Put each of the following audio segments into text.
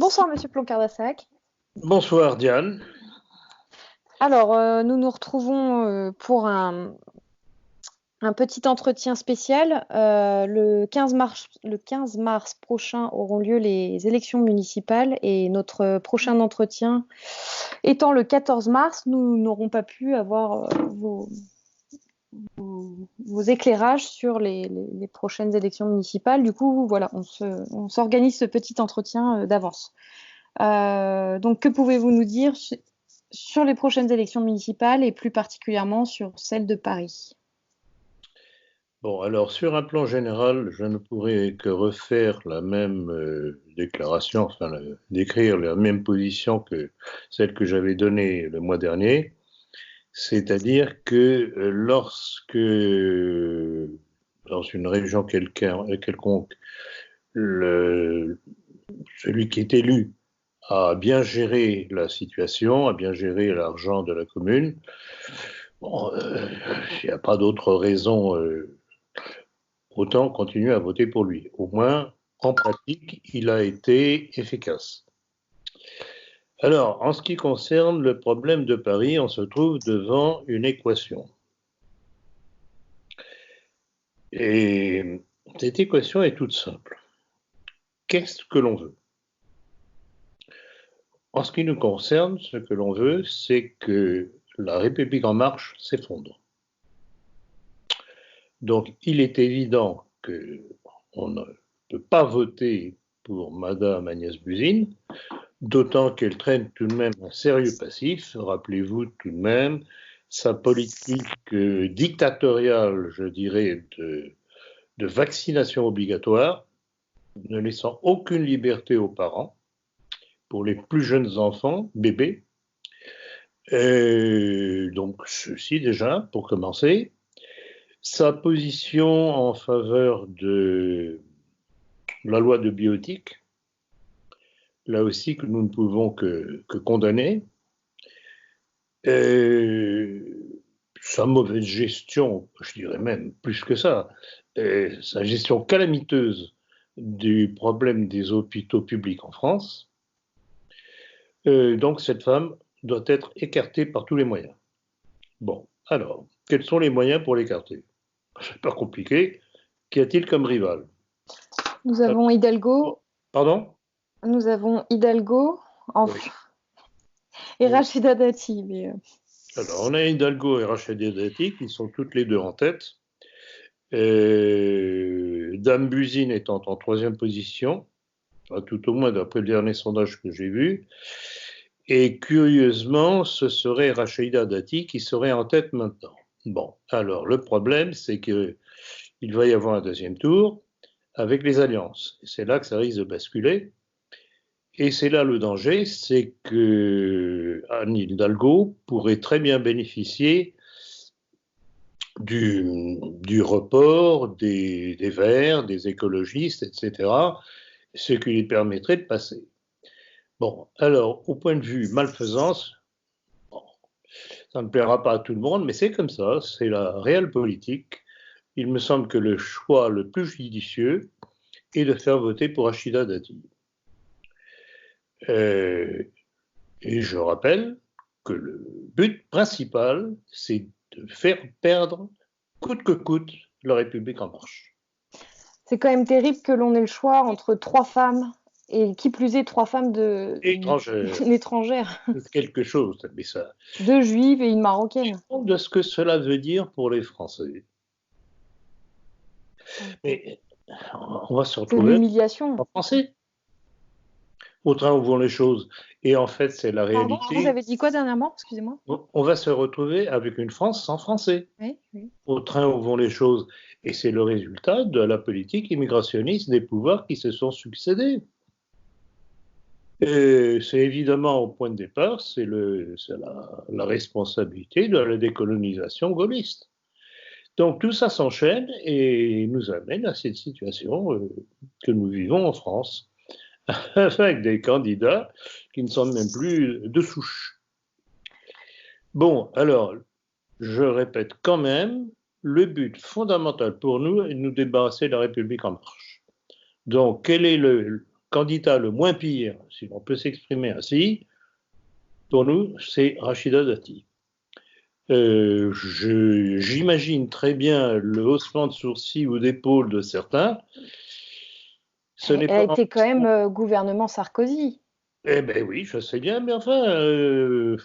Bonsoir, Monsieur Ploncard-Dassac. Bonsoir Diane. Alors, nous nous retrouvons pour un petit entretien spécial. Le 15 mars prochain auront lieu les élections municipales et notre prochain entretien étant le 14 mars, nous n'aurons pas pu avoir vos éclairages sur les prochaines élections municipales. Du coup, voilà, on s'organise ce petit entretien d'avance. Donc, que pouvez-vous nous dire sur les prochaines élections municipales et plus particulièrement sur celle de Paris? Bon, alors sur un plan général, je ne pourrais que refaire la même déclaration, enfin décrire la même position que celle que j'avais donnée le mois dernier, c'est-à-dire que lorsque dans une région quelconque, celui qui est élu a bien géré la situation, a bien géré l'argent de la commune, bon, il n'y a pas d'autre raison. Autant continuer à voter pour lui. Au moins, en pratique, il a été efficace. Alors, en ce qui concerne le problème de Paris, on se trouve devant une équation. Et cette équation est toute simple. Qu'est-ce que l'on veut? En ce qui nous concerne, ce que l'on veut, c'est que la République en marche s'effondre. Donc, il est évident qu'on ne peut pas voter pour Madame Agnès Buzyn, d'autant qu'elle traîne tout de même un sérieux passif. Rappelez-vous tout de même sa politique dictatoriale, je dirais, de vaccination obligatoire, ne laissant aucune liberté aux parents pour les plus jeunes enfants, bébés. Donc, ceci déjà, pour commencer. Sa position en faveur de la loi de bioéthique, là aussi que nous ne pouvons que condamner. Sa mauvaise gestion, je dirais même plus que ça, sa gestion calamiteuse du problème des hôpitaux publics en France. Donc cette femme doit être écartée par tous les moyens. Bon, alors, quels sont les moyens pour l'écarter? C'est pas compliqué. Qu'y a-t-il comme rival? Nous avons Hidalgo. Pardon? Nous avons Hidalgo Oui. Et Rachida Dati. Mais Alors, on a Hidalgo et Rachida Dati qui sont toutes les deux en tête. Dame Buzyn étant en troisième position, tout au moins d'après le dernier sondage que j'ai vu. Et curieusement, ce serait Rachida Dati qui serait en tête maintenant. Bon, alors le problème, c'est qu'il va y avoir un deuxième tour avec les alliances. C'est là que ça risque de basculer. Et c'est là le danger, c'est que Anne Hidalgo pourrait très bien bénéficier du report des Verts, des écologistes, etc., ce qui lui permettrait de passer. Bon, alors, au point de vue malfaisance, bon, ça ne plaira pas à tout le monde, mais c'est comme ça, c'est la réelle politique. Il me semble que le choix le plus judicieux est de faire voter pour Rachida Dati. Et je rappelle que le but principal, c'est de faire perdre, coûte que coûte, la République en marche. C'est quand même terrible que l'on ait le choix entre trois femmes, et qui plus est, trois femmes étrangères. C'est quelque chose, mais ça. Deux juives et une marocaine. De ce que cela veut dire pour les Français. Mais on va se retrouver. C'est l'humiliation. En français. Au train où vont les choses. Et en fait, c'est la réalité. Pardon, vous avez dit quoi dernièrement? Excusez-moi. On va se retrouver avec une France sans français. Oui, oui. Au train où vont les choses. Et c'est le résultat de la politique immigrationniste des pouvoirs qui se sont succédés. Et c'est évidemment au point de départ, c'est la responsabilité de la décolonisation gaulliste. Donc tout ça s'enchaîne et nous amène à cette situation que nous vivons en France, avec des candidats qui ne sont même plus de souche. Bon, alors, je répète quand même, le but fondamental pour nous est de nous débarrasser de la République en marche. Donc, candidat le moins pire, si l'on peut s'exprimer ainsi, pour nous, c'est Rachida Dati. J'imagine très bien le haussement de sourcils ou d'épaule de certains. Elle a été quand même gouvernement Sarkozy. Eh bien oui, je sais bien, mais enfin,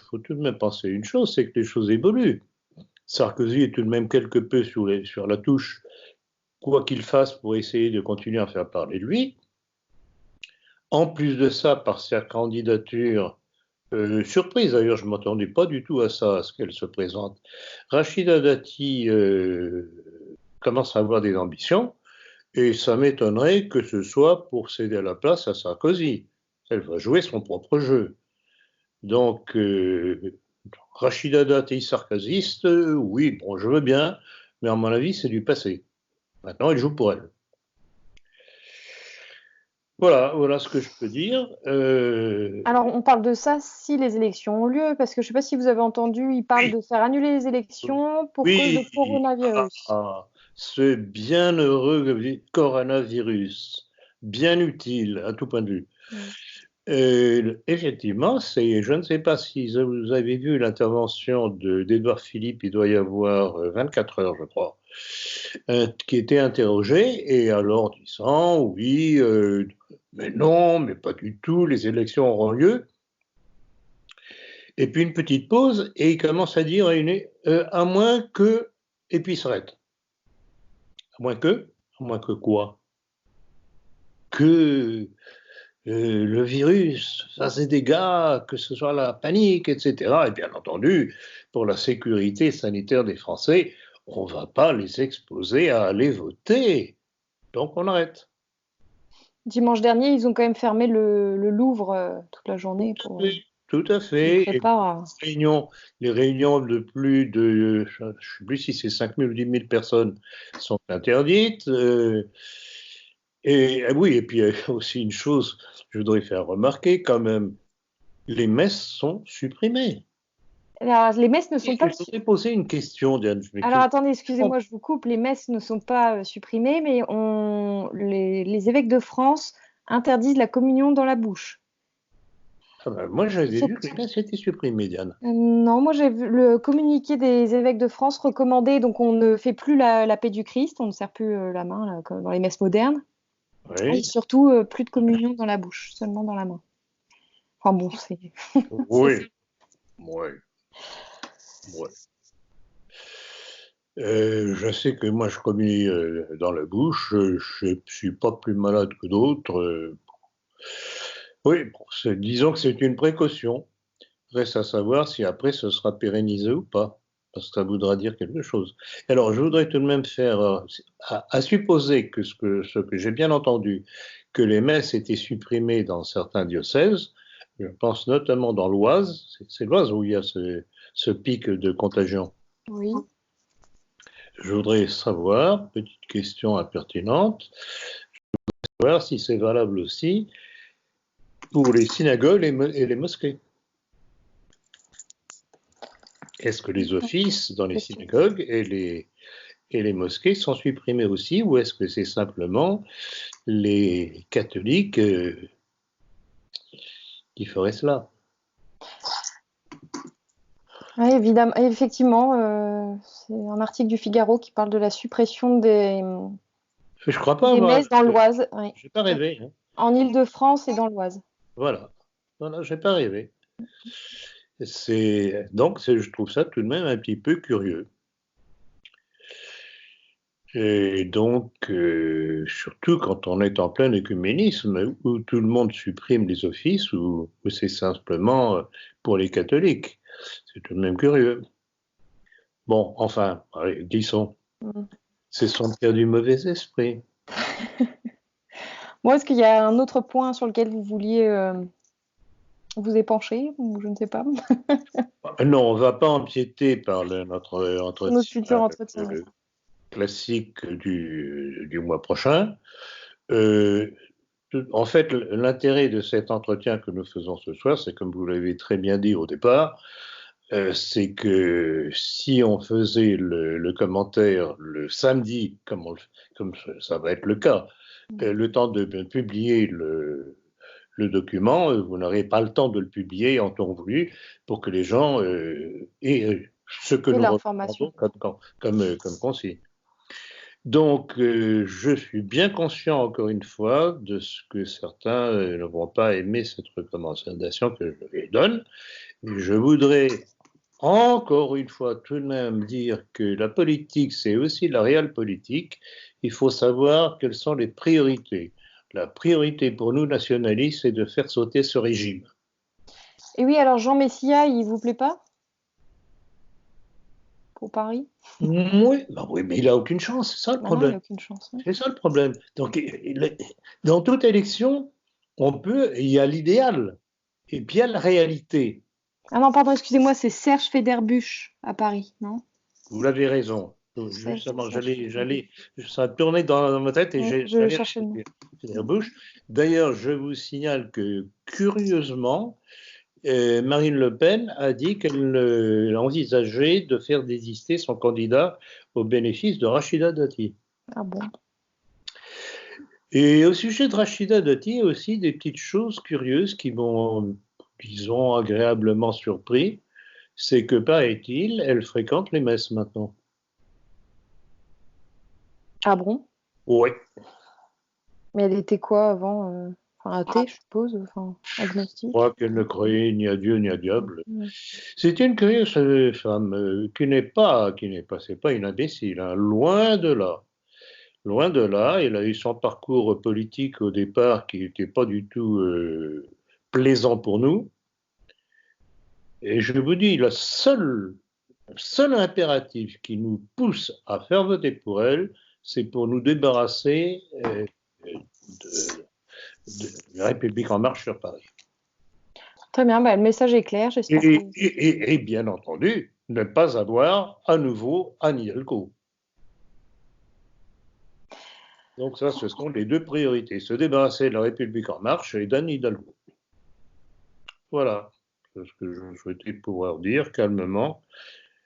faut tout de même penser à une chose, c'est que les choses évoluent. Sarkozy est tout de même quelque peu sur la touche, quoi qu'il fasse pour essayer de continuer à faire parler de lui. En plus de ça, par sa candidature, surprise d'ailleurs, je ne m'attendais pas du tout à ça, à ce qu'elle se présente. Rachida Dati commence à avoir des ambitions, et ça m'étonnerait que ce soit pour céder la place à Sarkozy. Elle va jouer son propre jeu. Donc, Rachida Dati sarkozyste, oui, bon, je veux bien, mais à mon avis, c'est du passé. Maintenant, elle joue pour elle. Voilà ce que je peux dire. Alors, on parle de ça si les élections ont lieu, parce que je ne sais pas si vous avez entendu, ils parlent de faire annuler les élections pour cause de coronavirus. Ce bienheureux coronavirus, bien utile à tout point de vue. Effectivement, je ne sais pas si vous avez vu l'intervention d'Édouard Philippe, il doit y avoir 24 heures, je crois, qui était interrogé, et alors disant, oui, mais non, mais pas du tout, les élections auront lieu. Et puis une petite pause, et il commence à dire, à moins que, et puis il s'arrête. À moins que quoi? Que le virus fasse des dégâts, que ce soit la panique, etc. Et bien entendu, pour la sécurité sanitaire des Français, on ne va pas les exposer à aller voter. Donc on arrête. Dimanche dernier, ils ont quand même fermé le Louvre toute la journée pour. Tout à fait. Ils préparent. Les réunions de plus de, je ne sais plus si c'est 5 000 ou 10 000 personnes sont interdites. Et oui, et puis il y a aussi une chose, je voudrais faire remarquer quand même, les messes sont supprimées. Alors, les messes ne sont pas. Je voudrais poser une question, Diane. Alors attendez, excusez-moi, je vous coupe. Les messes ne sont pas supprimées, mais les évêques de France interdisent la communion dans la bouche. Ah ben, moi, j'avais vu que les messes étaient supprimées, Diane. Non, moi j'ai vu le communiqué des évêques de France recommandé, donc on ne fait plus la paix du Christ, on ne serre plus la main là, comme dans les messes modernes. Oui. Et surtout, plus de communion dans la bouche, seulement dans la main. Enfin bon, c'est. Oui. Oui. Je sais que moi, je communie dans la bouche. Je ne suis pas plus malade que d'autres. Oui, bon, disons que c'est une précaution. Reste à savoir si après ce sera pérennisé ou pas, parce que ça voudra dire quelque chose. Alors, je voudrais tout de même faire, à supposer que ce que j'ai bien entendu, que les messes étaient supprimées dans certains diocèses, je pense notamment dans l'Oise, c'est l'Oise où il y a ce pic de contagion. Oui. Je voudrais savoir, petite question impertinente, savoir si c'est valable aussi pour les synagogues et les mosquées. Est-ce que les offices dans les synagogues et les mosquées sont supprimés aussi, ou est-ce que c'est simplement les catholiques qui feraient cela? Oui, évidemment, effectivement, c'est un article du Figaro qui parle de la suppression des messes dans l'Oise. Oui. Je n'ai pas rêvé. Hein. En Île-de-France et dans l'Oise. Voilà, je n'ai pas rêvé. Donc, je trouve ça tout de même un petit peu curieux. Et donc, surtout quand on est en plein œcuménisme, où tout le monde supprime les offices, ou c'est simplement pour les catholiques. C'est tout de même curieux. Bon, enfin, allez, glissons. C'est sortir du mauvais esprit. Bon, est-ce qu'il y a un autre point sur lequel vous vouliez vous épancher, ou je ne sais pas? Non, on ne va pas empiéter par notre futur entretien classique du mois prochain. En fait, l'intérêt de cet entretien que nous faisons ce soir, c'est comme vous l'avez très bien dit au départ, c'est que si on faisait le commentaire le samedi, comme ça va être le cas, le temps de publier le document, vous n'aurez pas le temps de le publier en temps voulu pour que les gens aient ce que nous recommandons comme consigne. Donc, je suis bien conscient, encore une fois, de ce que certains ne vont pas aimer cette recommandation que je les donne. Je voudrais encore une fois tout de même dire que la politique, c'est aussi la réelle politique. Il faut savoir quelles sont les priorités. La priorité pour nous, nationalistes, c'est de faire sauter ce régime. Et oui, alors Jean Messia, il vous plaît pas? Pour Paris? Oui, bah oui, mais il n'a aucune chance, c'est ça le problème. Non, il n'a aucune chance. Oui. C'est ça le problème. Donc, dans toute élection, il y a l'idéal et puis il y a la réalité. Ah non, pardon, excusez-moi, c'est Serge Federbusch à Paris, non? Vous avez raison. Justement, ça a tourné dans ma tête et je vais chercher le Bush. D'ailleurs, je vous signale que, curieusement, Marine Le Pen a dit qu'elle envisageait de faire désister son candidat au bénéfice de Rachida Dati. Ah bon? Et au sujet de Rachida Dati, il y a aussi des petites choses curieuses qui m'ont, disons, agréablement surpris. C'est que, paraît-il, elle fréquente les messes maintenant. Ah bon? Oui. Mais elle était quoi avant? Athée, je suppose, agnostique. Je crois qu'elle ne croyait ni à Dieu ni à diable. C'est une curieuse femme qui n'est pas, c'est pas une imbécile, hein, loin de là. Loin de là, elle a eu son parcours politique au départ qui n'était pas du tout plaisant pour nous. Et je vous dis, le seul impératif qui nous pousse à faire voter pour elle, c'est pour nous débarrasser de la République en marche sur Paris. Très bien, le message est clair, j'espère. Et bien entendu, ne pas avoir à nouveau Anne Hidalgo. Donc ça, ce sont les deux priorités, se débarrasser de la République en marche et d'Anne Hidalgo. Voilà ce que je souhaitais pouvoir dire calmement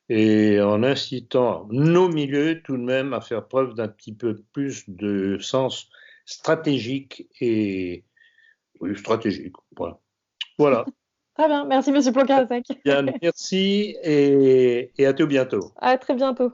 et en incitant nos milieux tout de même à faire preuve d'un petit peu plus de sens stratégique et stratégique. Voilà. Très bien, merci Monsieur Ploquin-Attaque. Bien, merci et à tout bientôt. À très bientôt.